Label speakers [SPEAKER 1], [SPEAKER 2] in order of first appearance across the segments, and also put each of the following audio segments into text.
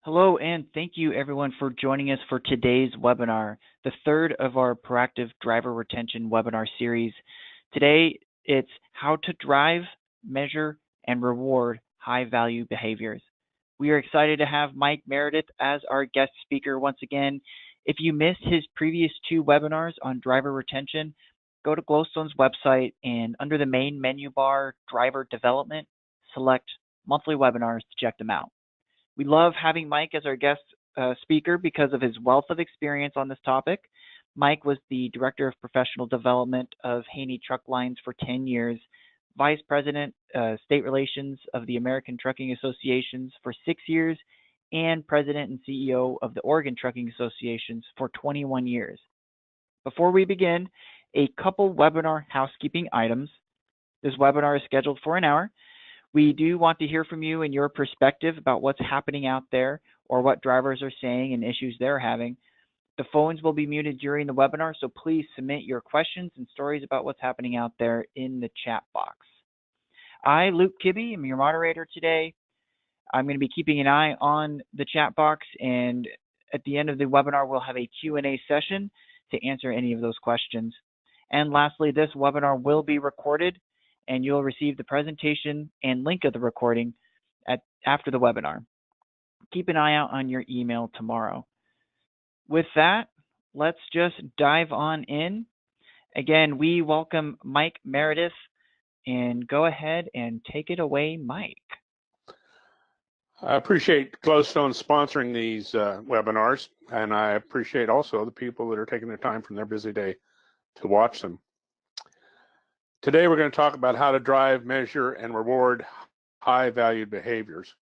[SPEAKER 1] Hello, and thank you everyone for joining us for today's webinar, the third of our Proactive Driver Retention webinar series. Today, it's how to drive, measure, and reward high-value behaviors. We are excited to have Mike Meredith as our guest speaker once again. If you missed his previous two webinars on driver retention, go to Glowstone's website and under the main menu bar, Driver Development, select Monthly Webinars to check them out. We love having Mike as our guest speaker because of his wealth of experience on this topic. Mike was the Director of Professional Development of Haney Truck Lines for 10 years, Vice President, State Relations of the American Trucking Associations for 6 years, and President and CEO of the Oregon Trucking Associations for 21 years. Before we begin, a couple webinar housekeeping items. This webinar is scheduled for an hour. We do want to hear from you and your perspective about what's happening out there or what drivers are saying and issues they're having. The phones will be muted during the webinar, so please submit your questions and stories about what's happening out there in the chat box. I, Luke Kibbe, am your moderator today. I'm going to be keeping an eye on the chat box, and at the end of the webinar, we'll have a Q&A session to answer any of those questions. And lastly, this webinar will be recorded, and you'll receive the presentation and link of the recording after the webinar. Keep an eye out on your email tomorrow. With that, let's just dive on in. Again, we welcome Mike Meredith, and go ahead and take it away, Mike.
[SPEAKER 2] I appreciate Glowstone sponsoring these webinars, and I appreciate also the people that are taking their time from their busy day to watch them. Today, we're going to talk about how to drive, measure, and reward high-valued behaviors.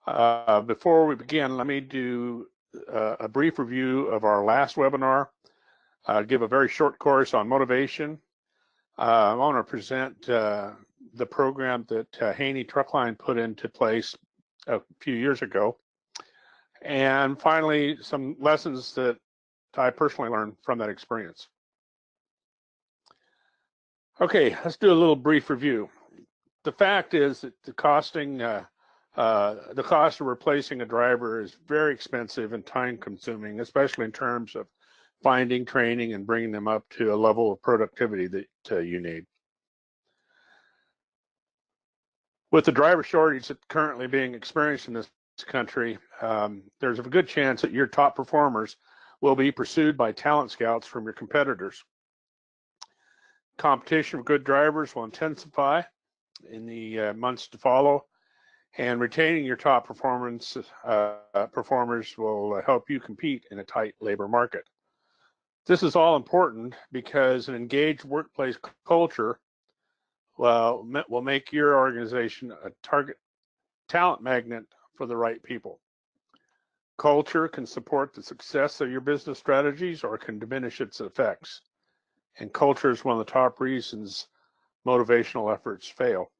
[SPEAKER 2] Before we begin, let me do a brief review of our last webinar, give a very short course on motivation. I want to present the program that Haney Truck Line put into place a few years ago. And finally, some lessons that I personally learned from that experience. Okay, let's do a little brief review. The fact is that the cost of replacing a driver is very expensive and time-consuming, especially in terms of finding, training, and bringing them up to a level of productivity that you need. With the driver shortage that's currently being experienced in this country, there's a good chance that your top performers will be pursued by talent scouts from your competitors. Competition for good drivers will intensify in the months to follow, and retaining your top performers will help you compete in a tight labor market. This is all important because an engaged workplace culture will make your organization a target talent magnet for the right people. Culture can support the success of your business strategies or can diminish its effects. And culture is one of the top reasons motivational efforts fail.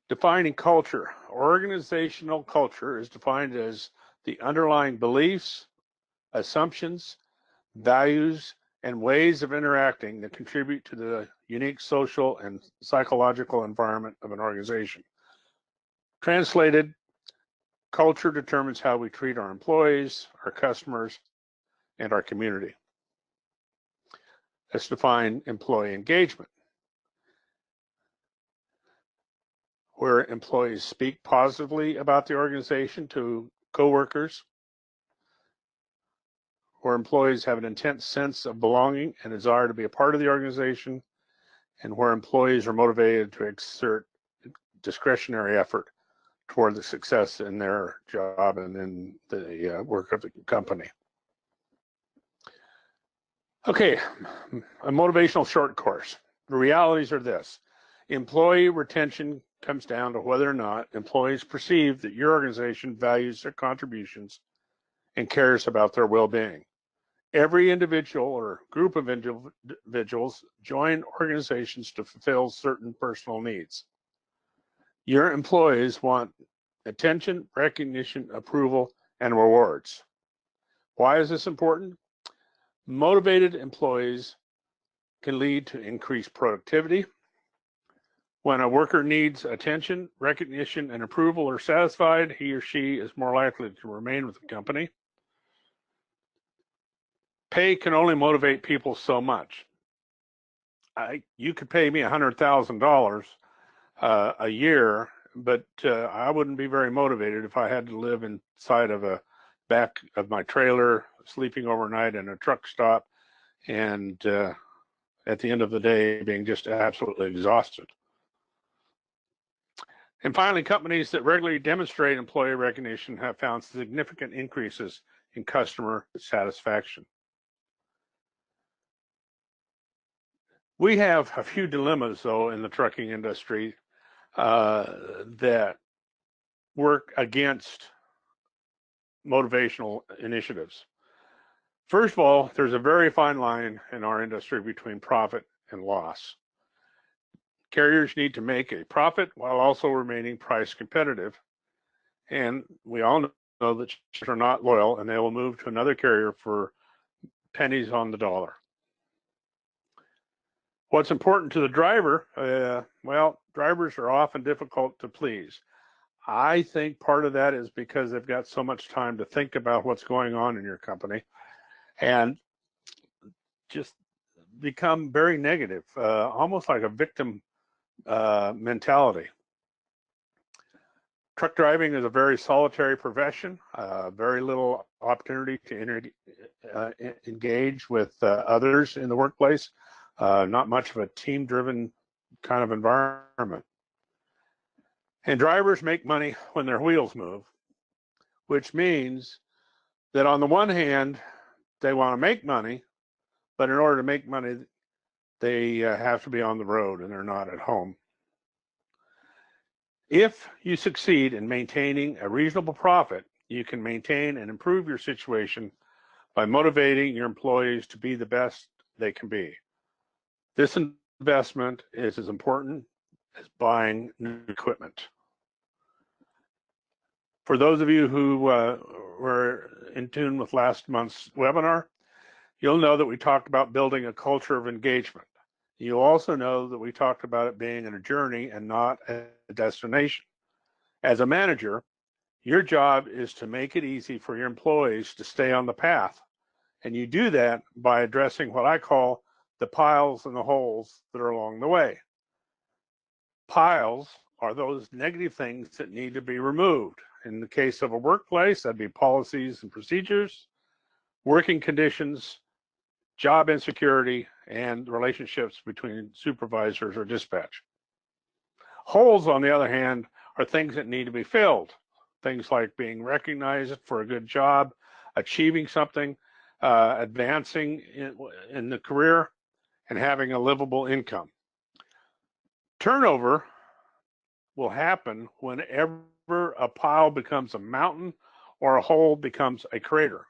[SPEAKER 2] Defining culture. Organizational culture is defined as the underlying beliefs, assumptions, values, and ways of interacting that contribute to the unique social and psychological environment of an organization. Translated, culture determines how we treat our employees, our customers, and our community. Let's define employee engagement, where employees speak positively about the organization to coworkers, where employees have an intense sense of belonging and desire to be a part of the organization, and where employees are motivated to exert discretionary effort toward the success in their job and in the work of the company. Okay, a motivational short course. The realities are this. Employee retention comes down to whether or not employees perceive that your organization values their contributions and cares about their well-being. Every individual or group of individuals join organizations to fulfill certain personal needs. Your employees want attention, recognition, approval, and rewards. Why is this important? Motivated employees can lead to increased productivity, When a worker needs attention, recognition, and approval are satisfied, he or she is more likely to remain with the company. Pay can only motivate people so much. You could pay me $100,000 a year, but I wouldn't be very motivated if I had to live inside of a back of my trailer, sleeping overnight in a truck stop, and at the end of the day, being just absolutely exhausted. And finally, companies that regularly demonstrate employee recognition have found significant increases in customer satisfaction. We have a few dilemmas, though, in the trucking industry that work against motivational initiatives. First of all, there's a very fine line in our industry between profit and loss. Carriers need to make a profit while also remaining price competitive. And we all know that shippers are not loyal and they will move to another carrier for pennies on the dollar. What's important to the driver? Well, drivers are often difficult to please. I think part of that is because they've got so much time to think about what's going on in your company and just become very negative, almost like a victim mentality. Truck driving is a very solitary profession, very little opportunity to engage with others in the workplace, not much of a team-driven kind of environment. And drivers make money when their wheels move, which means that on the one hand, they want to make money, but in order to make money, they have to be on the road and they're not at home. If you succeed in maintaining a reasonable profit, you can maintain and improve your situation by motivating your employees to be the best they can be. This investment is as important as buying new equipment. For those of you who were in tune with last month's webinar, you'll know that we talked about building a culture of engagement. You'll also know that we talked about it being a journey and not a destination. As a manager, your job is to make it easy for your employees to stay on the path. And you do that by addressing what I call the piles and the holes that are along the way. Piles are those negative things that need to be removed. In the case of a workplace, that'd be policies and procedures, working conditions, job insecurity, and relationships between supervisors or dispatch. Holes, on the other hand, are things that need to be filled. Things like being recognized for a good job, achieving something, advancing in the career, and having a livable income. Turnover will happen whenever a pile becomes a mountain or a hole becomes a crater.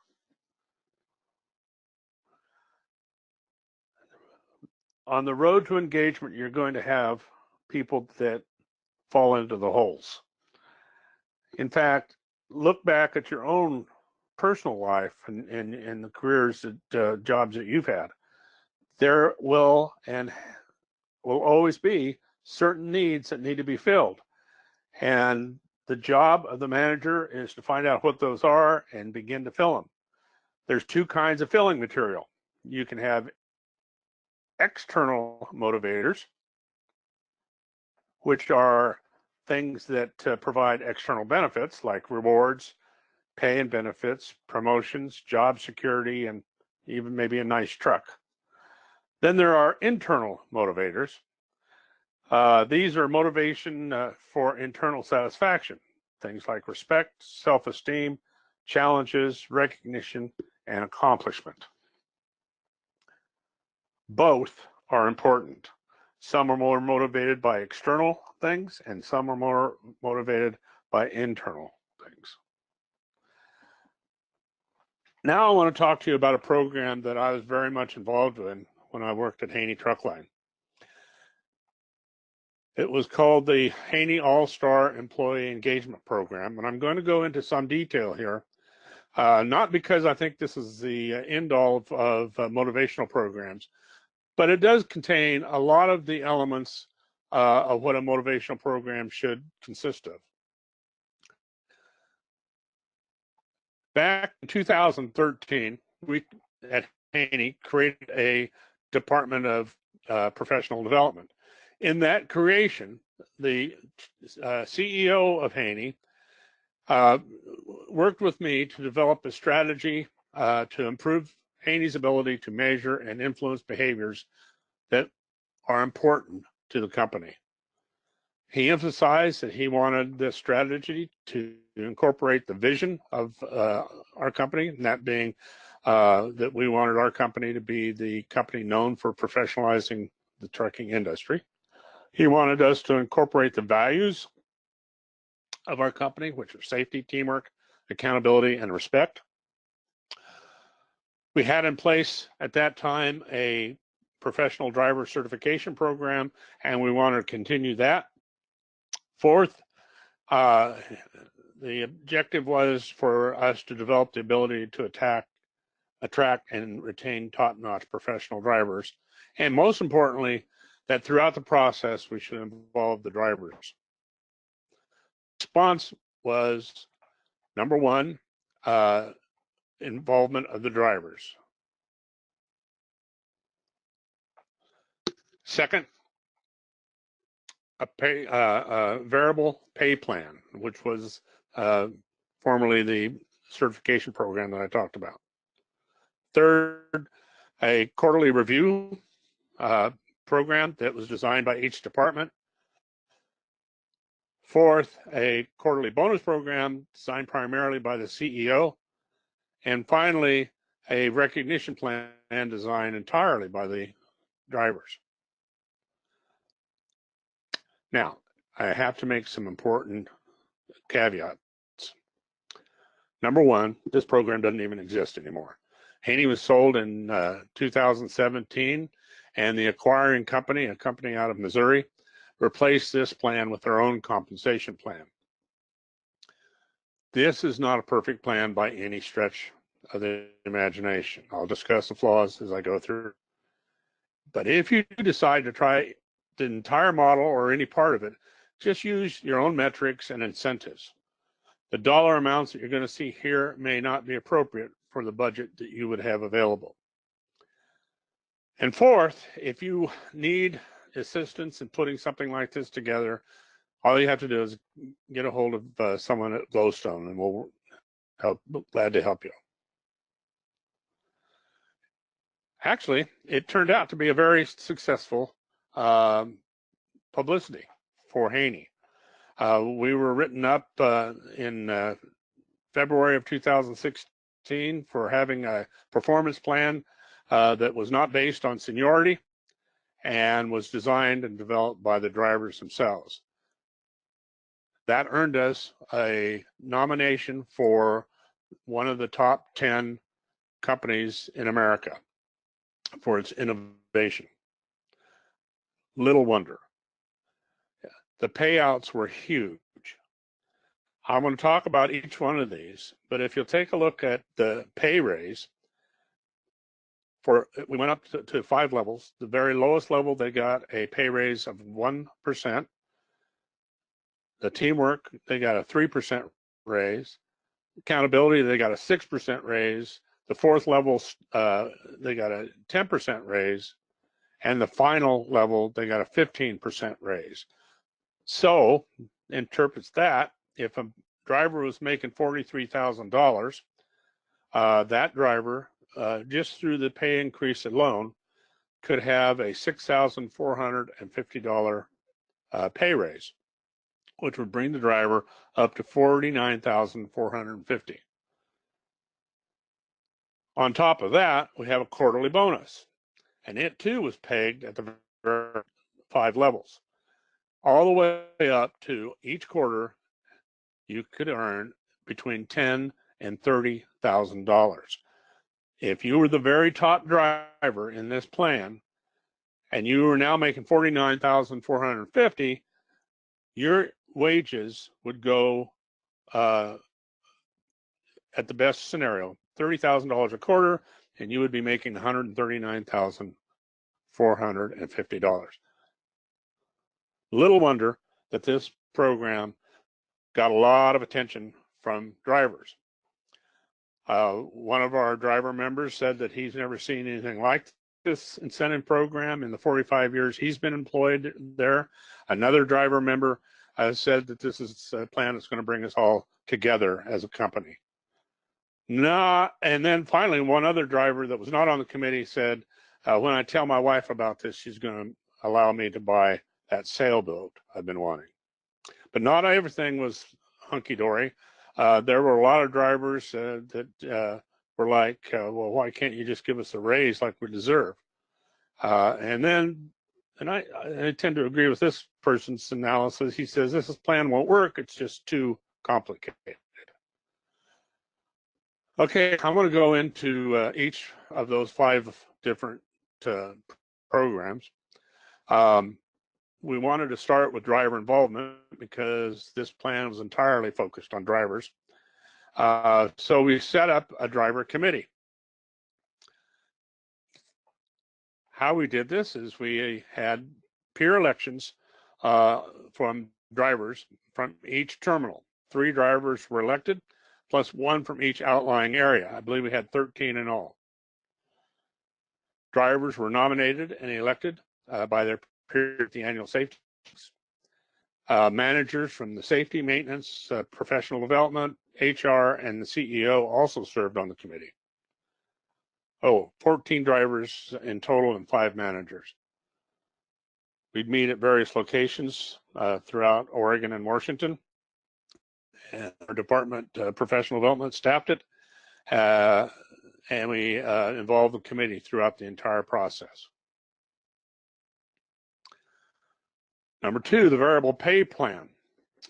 [SPEAKER 2] On the road to engagement, you're going to have people that fall into the holes. In fact, look back at your own personal life and the careers that jobs that you've had. There will and will always be certain needs that need to be filled. And the job of the manager is to find out what those are and begin to fill them. There's two kinds of filling material. You can have external motivators, which are things that provide external benefits like rewards, pay and benefits, promotions, job security, and even maybe a nice truck. Then there are internal motivators. These are motivation for internal satisfaction, things like respect, self-esteem, challenges, recognition, and accomplishment. Both are important. Some are more motivated by external things, and some are more motivated by internal things. Now I want to talk to you about a program that I was very much involved in when I worked at Haney Truck Line. It was called the Haney All-Star Employee Engagement Program, and I'm going to go into some detail here, not because I think this is the end-all of motivational programs, but it does contain a lot of the elements of what a motivational program should consist of. Back in 2013, we at Haney created a Department of Professional Development. In that creation, the CEO of Haney worked with me to develop a strategy to improve Haney's ability to measure and influence behaviors that are important to the company. He emphasized that he wanted this strategy to incorporate the vision of our company, and that being that we wanted our company to be the company known for professionalizing the trucking industry. He wanted us to incorporate the values of our company, which are safety, teamwork, accountability, and respect. We had in place at that time a professional driver certification program, and we wanted to continue that. Fourth, the objective was for us to develop the ability to attract and retain top-notch professional drivers. And most importantly, that throughout the process, we should involve the drivers. Response was, number one, involvement of the drivers. Second, a variable pay plan, which was formerly the certification program that I talked about. Third, a quarterly review program that was designed by each department. Fourth, a quarterly bonus program designed primarily by the CEO. And finally, a recognition plan designed entirely by the drivers. Now, I have to make some important caveats. Number one, this program doesn't even exist anymore. Haney was sold in 2017, and the acquiring company, a company out of Missouri, replaced this plan with their own compensation plan. This is not a perfect plan by any stretch of the imagination. I'll discuss the flaws as I go through. But if you decide to try the entire model or any part of it, just use your own metrics and incentives. The dollar amounts that you're going to see here may not be appropriate for the budget that you would have available. And fourth, if you need assistance in putting something like this together, all you have to do is get a hold of someone at Glowstone, and we'll glad to help you. Actually, it turned out to be a very successful publicity for Haney. We were written up in February of 2016 for having a performance plan that was not based on seniority and was designed and developed by the drivers themselves. That earned us a nomination for one of the top 10 companies in America for its innovation. Little wonder. The payouts were huge. I'm going to talk about each one of these, but if you'll take a look at the pay raise, we went up to 5 levels. The very lowest level, they got a pay raise of 1%. The teamwork, they got a 3% raise. Accountability, they got a 6% raise. The fourth level, they got a 10% raise. And the final level, they got a 15% raise. So, interprets that, if a driver was making $43,000, that driver, just through the pay increase alone, could have a $6,450 pay raise, which would bring the driver up to $49,450. On top of that, we have a quarterly bonus, and it too was pegged at the 5 levels. All the way up to each quarter, you could earn between $10,000 and $30,000. If you were the very top driver in this plan, and you were now making $49,450, your wages would go, at the best scenario, $30,000 a quarter, and you would be making $139,450. Little wonder that this program got a lot of attention from drivers. One of our driver members said that he's never seen anything like this incentive program in the 45 years he's been employed there. Another driver member said that this is a plan that's going to bring us all together as a company. And then finally, one other driver that was not on the committee said, when I tell my wife about this, she's going to allow me to buy that sailboat I've been wanting. But not everything was hunky-dory. There were a lot of drivers that were like, well, why can't you just give us a raise like we deserve? And I tend to agree with this person's analysis. He says, this plan won't work. It's just too complicated. Okay, I'm going to go into each of those 5 different programs. We wanted to start with driver involvement because this plan was entirely focused on drivers. So we set up a driver committee. How we did this is we had peer elections from drivers from each terminal. 3 drivers were elected, plus 1 from each outlying area. I believe we had 13 in all. Drivers were nominated and elected by their peer at the annual safety. Managers from the safety, maintenance, professional development, HR, and the CEO also served on the committee. 14 drivers in total and 5 managers. We'd meet at various locations throughout Oregon and Washington. And our department, professional development, staffed it. And we involved the committee throughout the entire process. Number 2, the variable pay plan.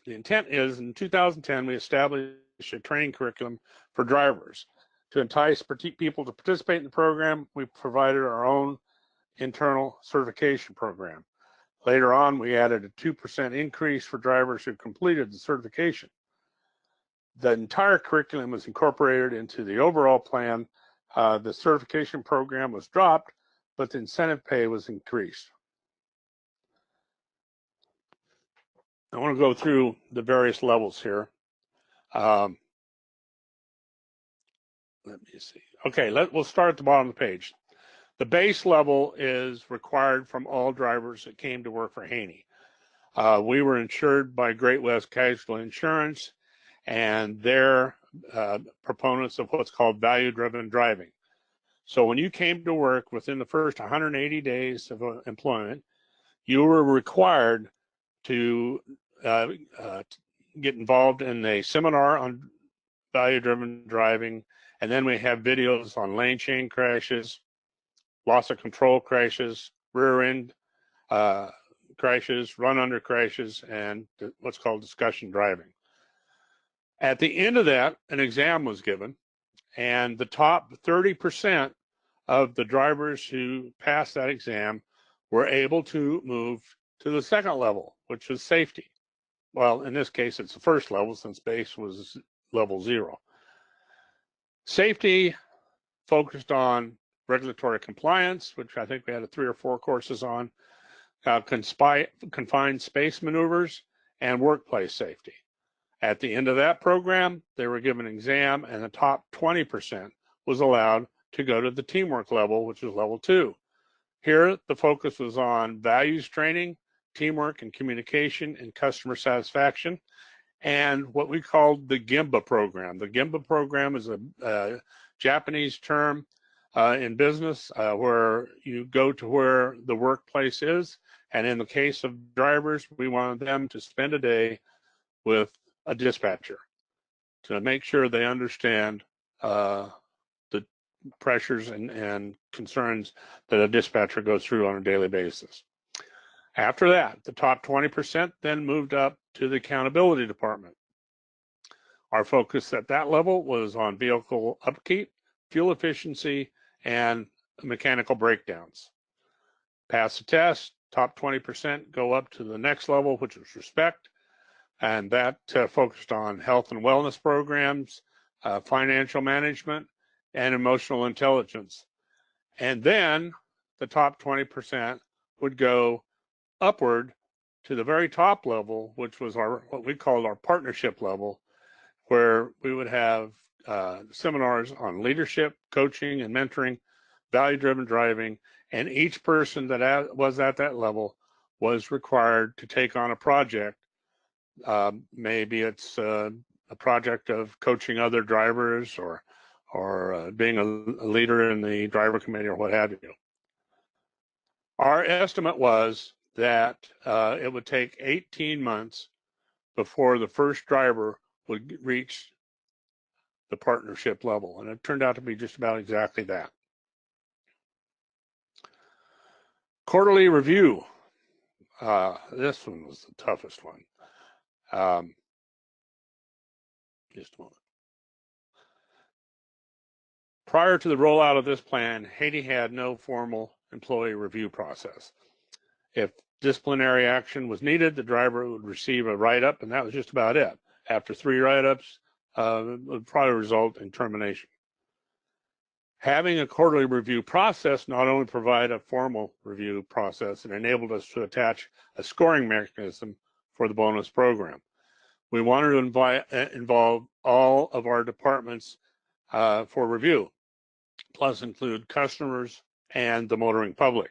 [SPEAKER 2] The intent is in 2010, we established a training curriculum for drivers. To entice people to participate in the program, we provided our own internal certification program. Later on, we added a 2% increase for drivers who completed the certification. The entire curriculum was incorporated into the overall plan. The certification program was dropped, but the incentive pay was increased. I want to go through the various levels here. Let me see. Okay, we'll start at the bottom of the page. The base level is required from all drivers that came to work for Haney. We were insured by Great West Casualty Insurance, and they're proponents of what's called value-driven driving. So when you came to work within the first 180 days of employment, you were required to get involved in a seminar on value-driven driving, and then we have videos on lane change crashes, loss of control crashes, rear end crashes, run under crashes, and what's called discussion driving. At the end of that, an exam was given, and the top 30% of the drivers who passed that exam were able to move to the second level, which was safety. Well, in this case, it's the first level since base was level 0. Safety focused on regulatory compliance, which I think we had 3 or 4 courses on, confined space maneuvers, and workplace safety. At the end of that program, they were given an exam, and the top 20% was allowed to go to the teamwork level, which was level 2. Here, the focus was on values training, teamwork and communication, and customer satisfaction, and what we called the GIMBA program. The GIMBA program is a Japanese term in business where you go to where the workplace is, and in the case of drivers, we wanted them to spend a day with a dispatcher to make sure they understand the pressures and concerns that a dispatcher goes through on a daily basis. After that, the top 20% then moved up to the accountability department. Our focus at that level was on vehicle upkeep, fuel efficiency, and mechanical breakdowns. Pass the test, top 20% go up to the next level, which was respect, and that focused on health and wellness programs, financial management, and emotional intelligence. And then the top 20% would go upward to the very top level, which was what we called our partnership level, where we would have seminars on leadership, coaching, and mentoring, value-driven driving, and each person that was at that level was required to take on a project. Maybe it's a project of coaching other drivers or being a leader in the driver committee or what have you. Our estimate was that it would take 18 months before the first driver would reach the partnership level, and it turned out to be just about exactly that. Quarterly review. This one was the toughest one. Just a moment. Prior to the rollout of this plan, Haiti had no formal employee review process. If disciplinary action was needed, the driver would receive a write-up, and that was just about it. After 3 write-ups, it would probably result in termination. Having a quarterly review process not only provided a formal review process, it enabled us to attach a scoring mechanism for the bonus program. We wanted to involve all of our departments for review, plus include customers and the motoring public.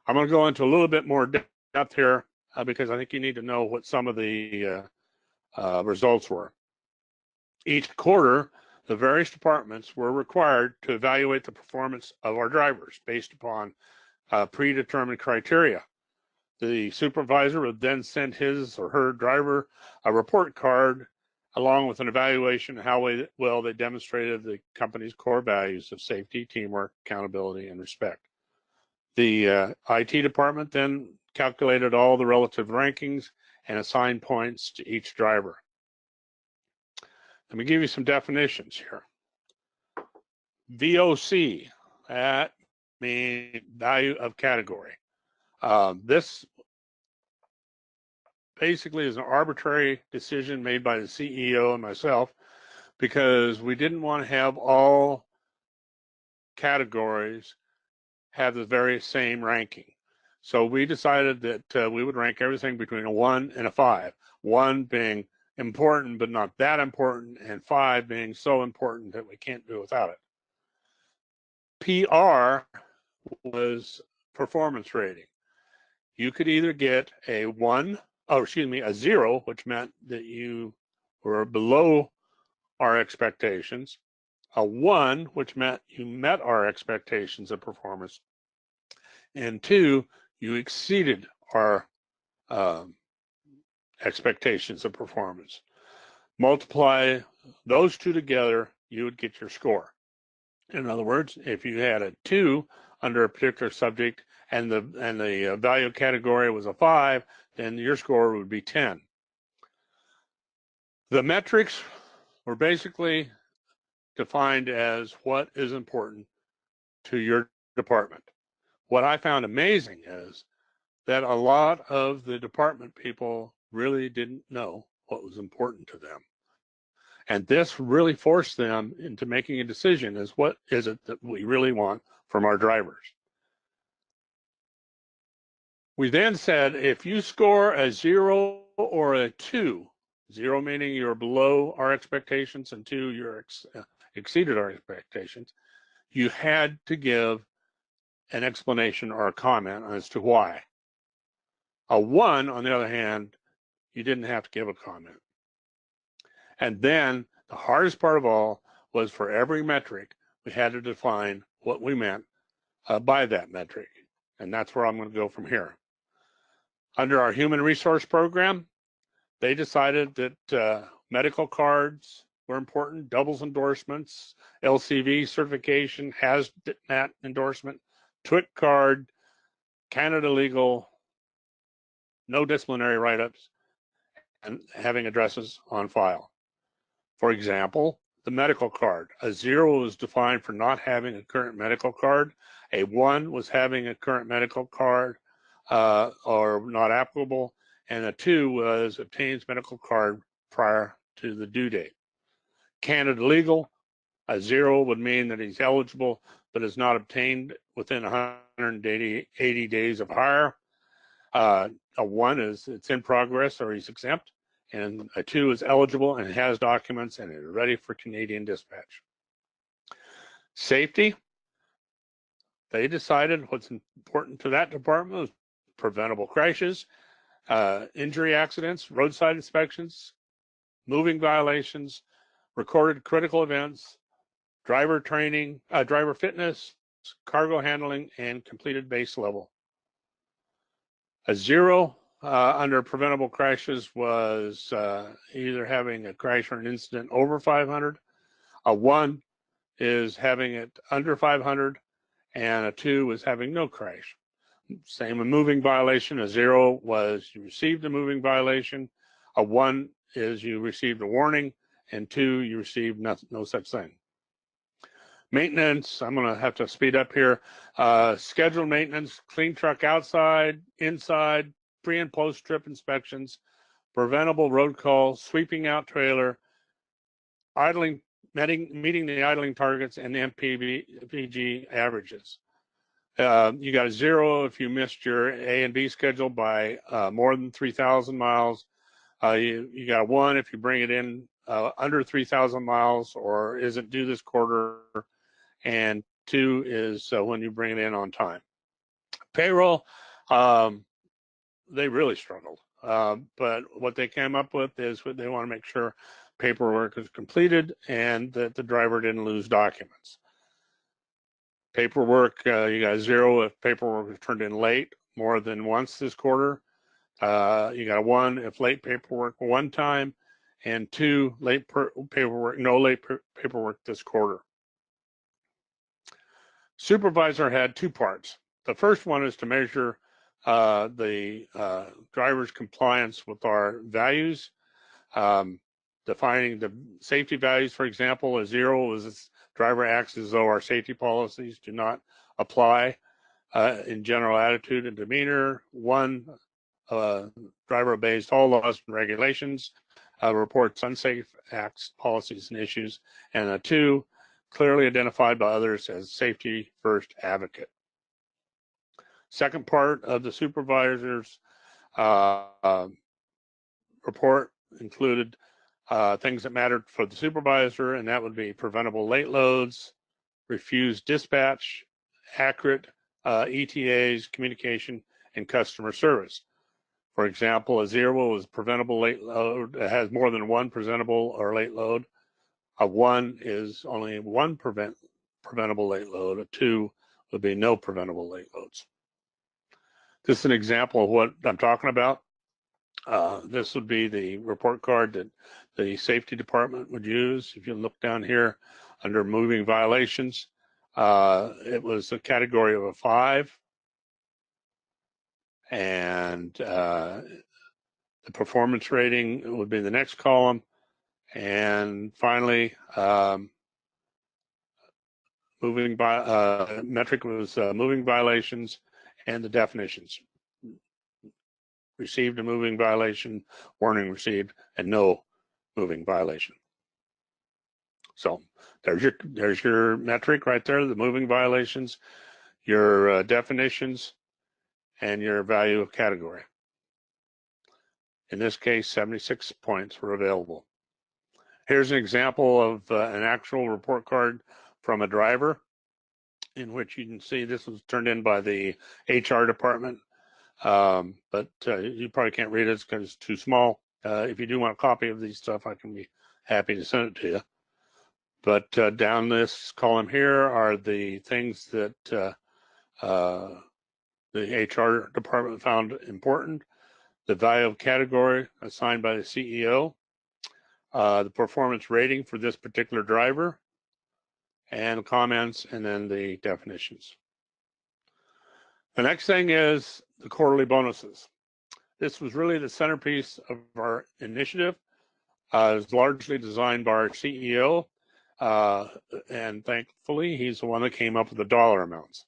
[SPEAKER 2] I'm going to go into a little bit more depth here because I think you need to know what some of the results were. Each quarter, the various departments were required to evaluate the performance of our drivers based upon predetermined criteria. The supervisor would then send his or her driver a report card along with an evaluation of how well they demonstrated the company's core values of safety, teamwork, accountability, and respect. The IT department then calculated all the relative rankings and assigned points to each driver. Let me give you some definitions here. VOC, that means value of category. This basically is an arbitrary decision made by the CEO and myself because we didn't want to have all categories have the very same ranking. So we decided that we would rank everything between a 1 and a 5. 1 being important but not that important, and 5 being so important that we can't do without it. PR was performance rating. You could either get a 0, which meant that you were below our expectations, a 1, which meant you met our expectations of performance, and 2, you exceeded our expectations of performance. Multiply those two together, you would get your score. In other words, if you had a 2 under a particular subject and the value category was a 5, then your score would be 10. The metrics were basically defined as what is important to your department. What I found amazing is that a lot of the department people really didn't know what was important to them. And this really forced them into making a decision as what is it that we really want from our drivers. We then said, if you score a 0 or a 2, 0 meaning you're below our expectations and 2, you're exceeded our expectations, you had to give an explanation or a comment as to why. A 1, on the other hand, you didn't have to give a comment. And then the hardest part of all was for every metric, we had to define what we meant by that metric. And that's where I'm going to go from here. Under our human resource program, they decided that medical cards were important, doubles endorsements, LCV certification, HAZMAT endorsement, TWIC card, Canada legal, no disciplinary write-ups, and having addresses on file. For example, the medical card. A 0 was defined for not having a current medical card. A 1 was having a current medical card or not applicable. And a 2 was obtains medical card prior to the due date. Canada legal. A 0 would mean that he's eligible but is not obtained within 180 days of hire. A 1 is it's in progress or he's exempt, and a 2 is eligible and has documents and is ready for Canadian dispatch. Safety, they decided what's important to that department was preventable crashes, injury accidents, roadside inspections, moving violations, recorded critical events, driver training, driver fitness, cargo handling, and completed base level. A 0 under preventable crashes was either having a crash or an incident over 500. A 1 is having it under 500, and a 2 is having no crash. Same a moving violation. A 0 was you received a moving violation. A 1 is you received a warning, and 2 you received no such thing. Maintenance, I'm going to have to speed up here. Scheduled maintenance, clean truck outside, inside, pre and post trip inspections, preventable road call, sweeping out trailer, idling, meeting the idling targets and the MPG averages. You got a 0 if you missed your A and B schedule by more than 3,000 miles. You got a 1 if you bring it in under 3,000 miles or isn't due this quarter, and 2 is when you bring it in on time. Payroll, they really struggled, but what they came up with is they want to make sure paperwork is completed and that the driver didn't lose documents. Paperwork, you got a 0 if paperwork was turned in late more than once this quarter. You got a 1 if late paperwork one time, and 2 late paperwork, no late paperwork this quarter. Supervisor had 2 parts. The first one is to measure the driver's compliance with our values, defining the safety values. For example, a 0 is this driver acts as though our safety policies do not apply in general attitude and demeanor. 1, driver obeys all laws and regulations, reports unsafe acts, policies, and issues. And a 2, clearly identified by others as safety first advocate. Second part of the supervisor's report included things that mattered for the supervisor, and that would be preventable late loads, refused dispatch, accurate ETAs, communication, and customer service. For example, a 0 is preventable late load. It has more than 1 preventable or late load. A 1 is only 1 preventable late load. A 2 would be no preventable late loads. This is an example of what I'm talking about. This would be the report card that the safety department would use. If you look down here under moving violations, it was a category of a 5. And the performance rating would be the next column. And finally, metric was moving violations and the definitions. Received a moving violation, warning received, and no moving violation. So there's your metric right there, the moving violations, your definitions, and your value of category. In this case, 76 points were available. Here's an example of an actual report card from a driver, in which you can see this was turned in by the HR department, but you probably can't read it because it's too small. If you do want a copy of these stuff, I can be happy to send it to you. But down this column here are the things that the HR department found important: the value of category assigned by the CEO, the performance rating for this particular driver, and comments, and then the definitions. The next thing is the quarterly bonuses. This was really the centerpiece of our initiative. It was largely designed by our CEO, and thankfully, he's the one that came up with the dollar amounts.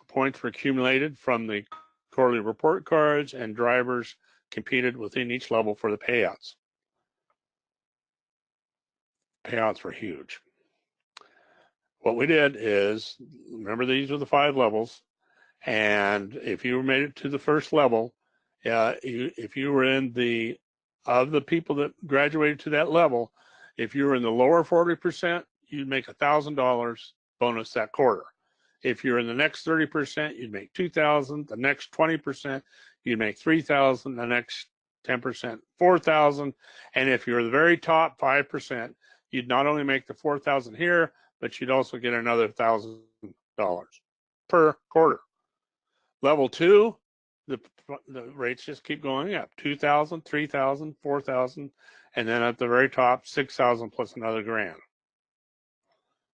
[SPEAKER 2] Points were accumulated from the quarterly report cards, and drivers competed within each level for the payouts. Payouts were huge. What we did is, remember, these are the 5 levels, And if you made it to the first level, if you were in of the people that graduated to that level, if you were in the lower 40%, you'd make $1,000 bonus that quarter. If you're in the next 30%, you'd make $2,000. The next 20%, you'd make $3,000. The next 10%, $4,000. And if you're the very top 5%, you'd not only make the $4,000 here, but you'd also get another $1,000 per quarter. Level 2, the rates just keep going up. 2,000, 3,000, 4,000, and then at the very top, 6,000 plus another grand.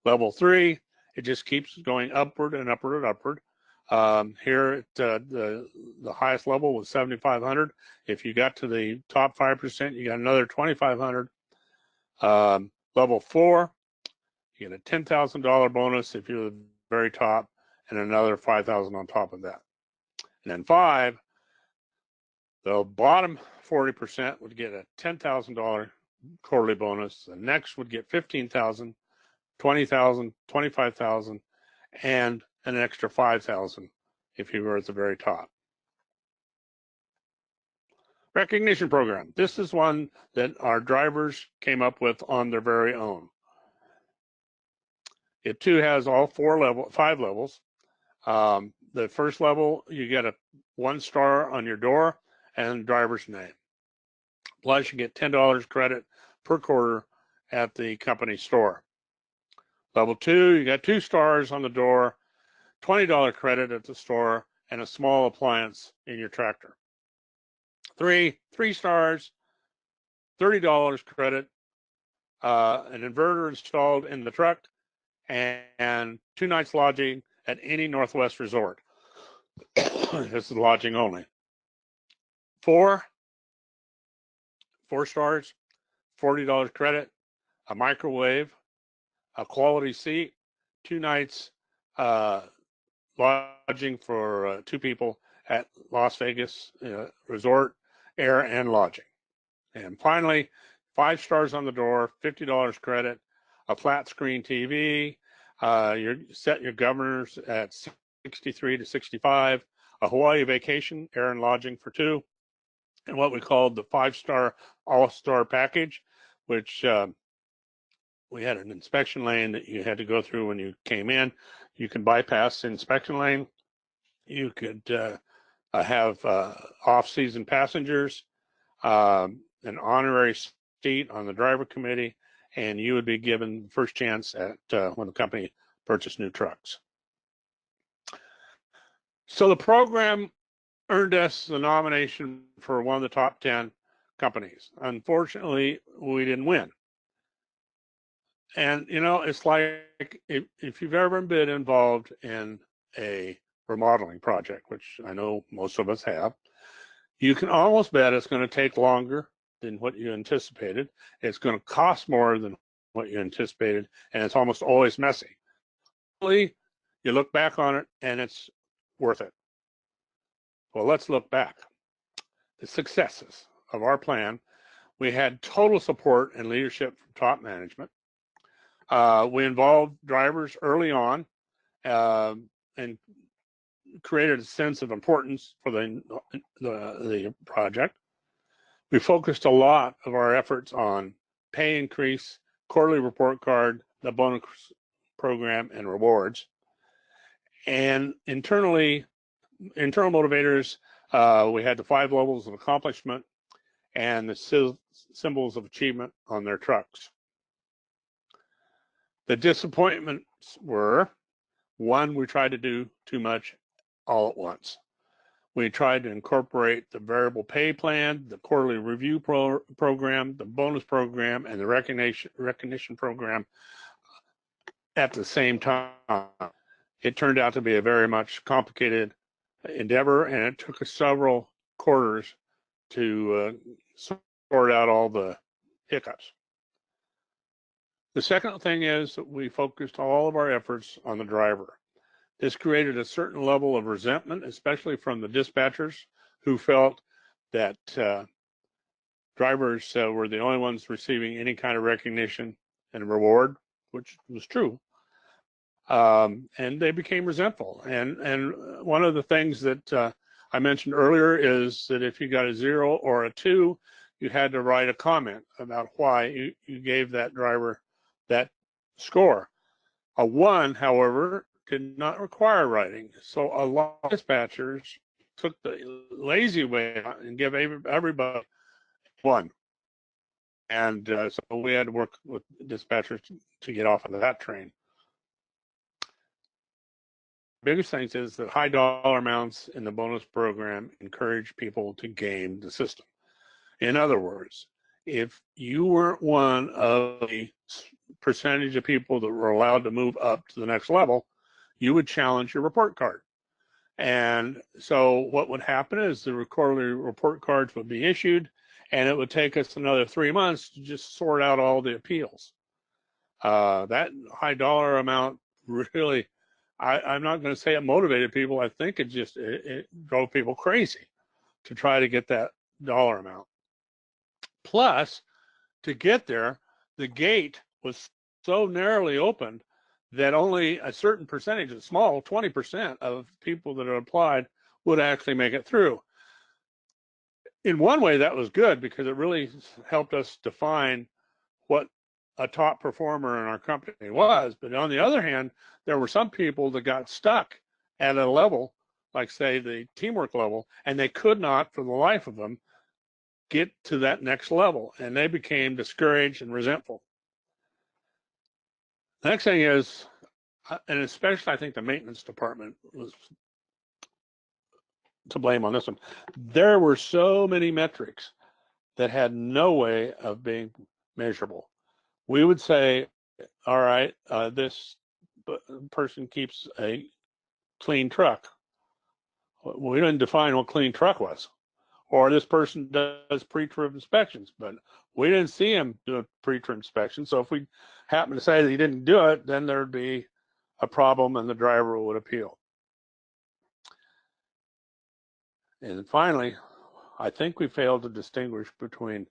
[SPEAKER 2] Level 3, it just keeps going upward and upward and upward. Here at the highest level was 7,500. If you got to the top 5%, you got another 2,500. Level 4, you get a $10,000 bonus if you're the very top, and another 5,000 on top of that. And then 5, the bottom 40% would get a $10,000 quarterly bonus. The next would get 15,000, 20,000, 25,000, and an extra 5,000 if you were at the very top. Recognition program. This is one that our drivers came up with on their very own. It too has all 5 levels. The first level, you get a 1 star on your door and driver's name. Plus, you get $10 credit per quarter at the company store. Level 2, you got 2 stars on the door, $20 credit at the store, and a small appliance in your tractor. 3 stars, $30 credit, an inverter installed in the truck, and 2 nights lodging at any Northwest resort. This is lodging only. 4 stars, $40 credit, a microwave, a quality seat, 2 nights lodging for 2 people at Las Vegas Resort, air and lodging. And finally, 5 stars on the door, $50 credit, a flat screen TV, you set your governors at 63 to 65, a Hawaii vacation, air and lodging for 2, and what we called the 5-star all-star package, which we had an inspection lane that you had to go through when you came in. You can bypass the inspection lane. You could have off-season passengers, an honorary seat on the driver committee, and you would be given first chance at when the company purchased new trucks. So the program earned us the nomination for one of the top 10 companies. Unfortunately, we didn't win. And, you know, it's like if you've ever been involved in a remodeling project, which I know most of us have, you can almost bet it's going to take longer than what you anticipated. It's going to cost more than what you anticipated, and it's almost always messy. You look back on it, and it's worth it. Well, let's look back. The successes of our plan. We had total support and leadership from top management. We involved drivers early on and created a sense of importance for the project. We focused a lot of our efforts on pay increase, quarterly report card, the bonus program, and rewards. And internal motivators, we had the 5 levels of accomplishment and the symbols of achievement on their trucks. The disappointments were, 1, we tried to do too much all at once. We tried to incorporate the variable pay plan, the quarterly review program, the bonus program, and the recognition program at the same time. It turned out to be a very much complicated endeavor, and it took us several quarters to sort out all the hiccups. The second thing is that we focused all of our efforts on the driver. This created a certain level of resentment, especially from the dispatchers who felt that drivers were the only ones receiving any kind of recognition and reward, which was true. and they became resentful. And one of the things that I mentioned earlier is that if you got a 0 or a 2, you had to write a comment about why you gave that driver that score. A 1, however, did not require writing. So a lot of dispatchers took the lazy way out and give everybody 1. And so we had to work with dispatchers to get off of that train. Biggest thing is that high dollar amounts in the bonus program encourage people to game the system. In other words, if you weren't one of the percentage of people that were allowed to move up to the next level, you would challenge your report card. And so what would happen is the quarterly report cards would be issued, and it would take us another 3 months to just sort out all the appeals. That high dollar amount really, I'm not going to say it motivated people. I think it drove people crazy to try to get that dollar amount. Plus, to get there, the gate was so narrowly opened that only a certain percentage, a small 20% of people that had applied would actually make it through. In one way, that was good because it really helped us define what a top performer in our company was. But on the other hand, there were some people that got stuck at a level, like say the teamwork level, and they could not, for the life of them, get to that next level, and they became discouraged and resentful. The next thing is, and especially I think the maintenance department was to blame on this one, there were so many metrics that had no way of being measurable. We would say, all right, this person keeps a clean truck. We didn't define what clean truck was. Or this person does pre-trip inspections, but we didn't see him do a pre-trip inspection. So if we happen to say that he didn't do it, then there'd be a problem and the driver would appeal. And finally, I think we failed to distinguish between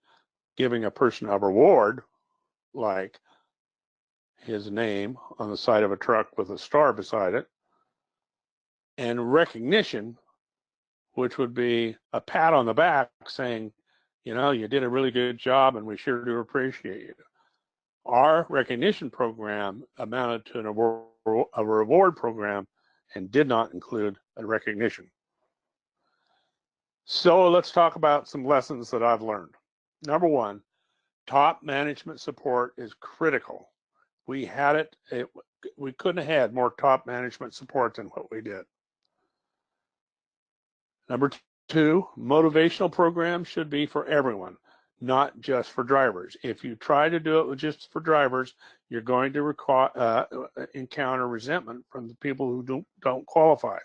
[SPEAKER 2] giving a person a reward, like his name on the side of a truck with a star beside it, and recognition, which would be a pat on the back saying, you know, you did a really good job and we sure do appreciate you. Our recognition program amounted to a reward program and did not include a recognition. So let's talk about some lessons that I've learned. Number 1, top management support is critical. We had it, we couldn't have had more top management support than what we did. Number 2, motivational programs should be for everyone, not just for drivers. If you try to do it just for drivers, you're going to encounter resentment from the people who don't qualify.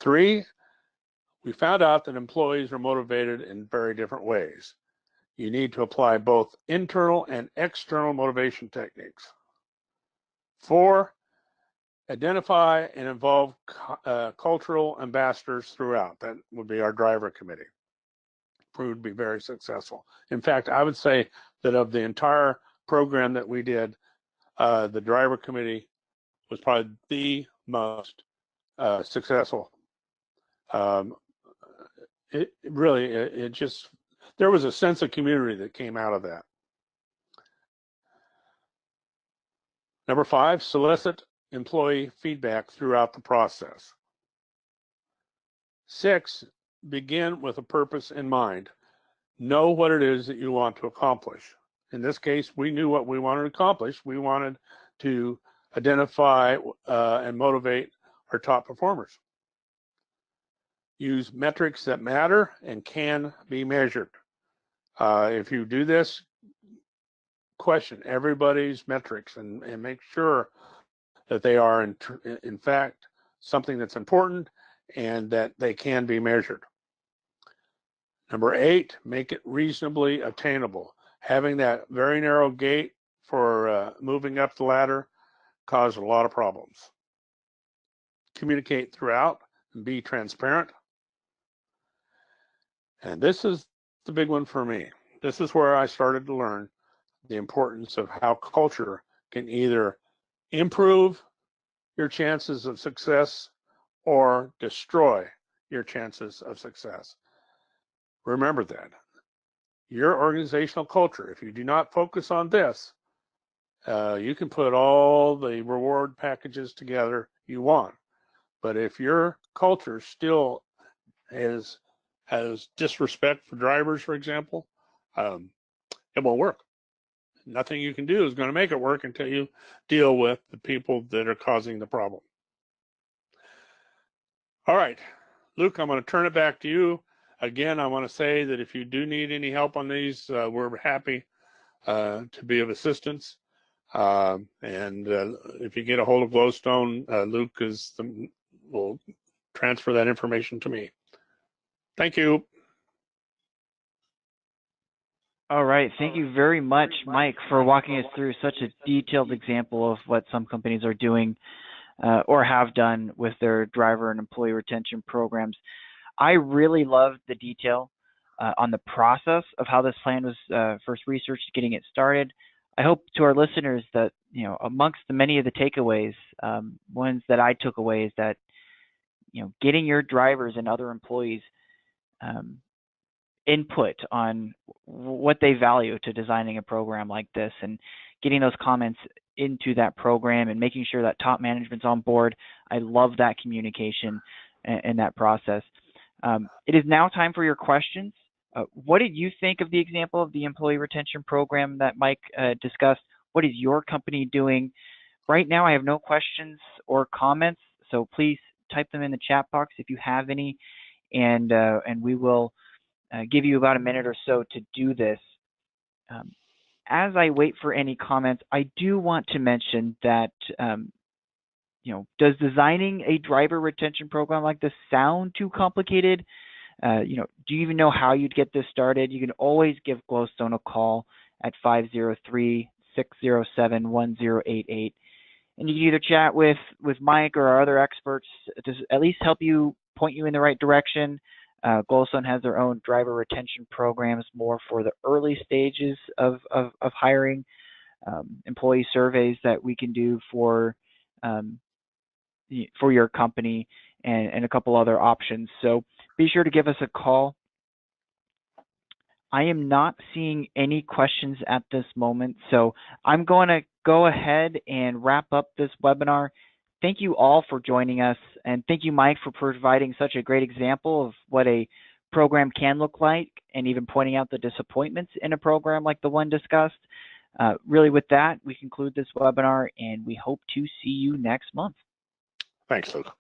[SPEAKER 2] 3, we found out that employees are motivated in very different ways. You need to apply both internal and external motivation techniques. 4, identify and involve cultural ambassadors throughout. That would be our driver committee. Proved to be very successful. In fact, I would say that of the entire program that we did, the driver committee was probably the most successful. It just, there was a sense of community that came out of that. Number 5, solicit employee feedback throughout the process. 6, begin with a purpose in mind. Know what it is that you want to accomplish. In this case, we knew what we wanted to accomplish. We wanted to identify and motivate our top performers. Use metrics that matter and can be measured. If you do this, question everybody's metrics and make sure that they are in fact something that's important and that they can be measured. Number 8, make it reasonably attainable. Having that very narrow gate for moving up the ladder caused a lot of problems. Communicate throughout and be transparent. And this is the big one for me. This is where I started to learn the importance of how culture can either improve your chances of success or destroy your chances of success. Remember that. Your organizational culture, if you do not focus on this, you can put all the reward packages together you want. But if your culture still has disrespect for drivers, for example, it won't work. Nothing you can do is going to make it work until you deal with the people that are causing the problem. All right, Luke, I'm going to turn it back to you. Again, I want to say that if you do need any help on these, we're happy to be of assistance. If you get a hold of Glowstone, Luke will transfer that information to me. Thank you.
[SPEAKER 1] All right. Thank you very much, Mike, for walking us through such a detailed example of what some companies are doing or have done with their driver and employee retention programs. I really loved the detail on the process of how this plan was first researched, getting it started. I hope to our listeners that, amongst the many of the takeaways, ones that I took away is that, getting your drivers and other employees input on what they value to designing a program like this and getting those comments into that program and making sure that top management's on board. I love that communication and that process. It is now time for your questions. What did you think of the example of the employee retention program that Mike discussed? What is your company doing? Right now, I have no questions or comments, so please type them in the chat box if you have any, and we will give you about a minute or so to do this. As I wait for any comments, I do want to mention that, does designing a driver retention program like this sound too complicated? Do you even know how you'd get this started? You can always give Glowstone a call at 503-607-1088. And you can either chat with Mike or our other experts to at least help you, point you in the right direction. Glowstone has their own driver retention programs more for the early stages of hiring, employee surveys that we can do for your company, and a couple other options. So be sure to give us a call. I am not seeing any questions at this moment, so I'm going to go ahead and wrap up this webinar. Thank you all for joining us, and thank you, Mike, for providing such a great example of what a program can look like, and even pointing out the disappointments in a program like the one discussed. Really, with that, we conclude this webinar, and we hope to see you next month.
[SPEAKER 2] Thanks, Luke.